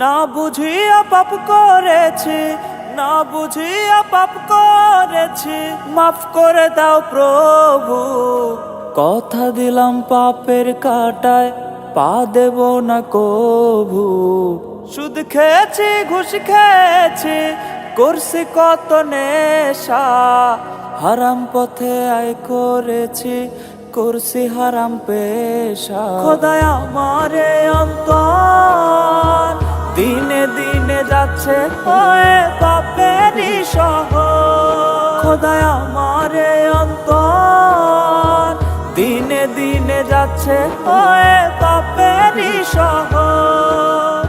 না বুঝিয়া পাপ করেছি, না বুঝিয়া পাপ করেছি, মাফ করে দাও প্রভু। কথা দিলাম পাপের কাটায় পা দেব না কভু। সুদ খেয়েছি, ঘুষ খেয়েছি, করছি কত নেশা, হারাম পথে আয় করেছি, করছি হারাম পেশা। খোদায় আমারে অন্তর দিনে দিনে যাচ্ছে হয়ে পাপেরই শহর। খোদায় আমারে অন্তর দিনে দিনে যাচ্ছে হয়ে পাপেরই শহর।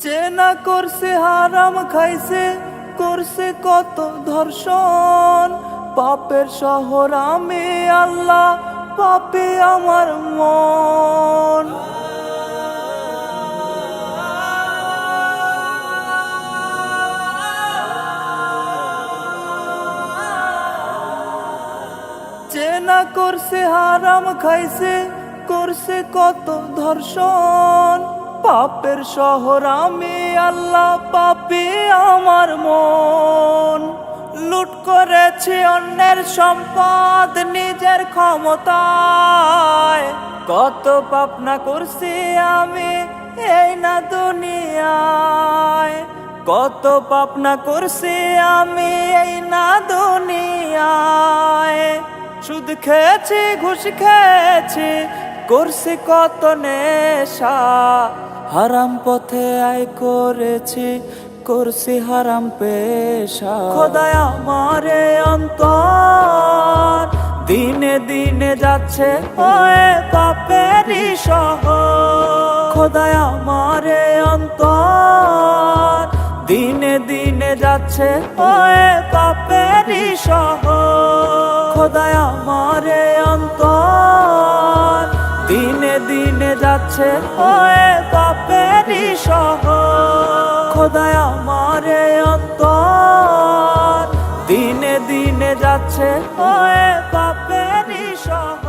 চেনা করছে হারাম খাইছে, করছে কত ধর্ষণ, পাপের শহর আমি আল্লাহ, পাপে আমার মন। চেনা করছে হারাম খাইছে, করছে কত ধর্ষণ, পাপের শহর আমি আল্লাহ, পাপী আমার মন। লুট করেছি অন্যের সম্পদ নিজের ক্ষমতায়, কত পাপ না করছি আমি এই না দুনিয়ায়, কত পাপ না করছি আমি এই না দুনিয়ায়। সুদ খেয়েছি, ঘুষ খেয়েছি, করছি কত নেশা, হারাম পথে আয় করেছি, করছি হারাম পেশা। খোদায় আমারে অন্তর দিনে দিনে যাচ্ছে হয়ে পাপেরই শহর। খোদায় আমারে অন্তর দিনে দিনে যাচ্ছে হয়ে পাপেরই শহর। খোদায় আমারে অন্তর দিনে দিনে যাচ্ছে হয়ে পাপেরই শহর। খোদায় আমারে অন্তর দিনে দিনে যাচ্ছে হয়ে পাপেরই শহর।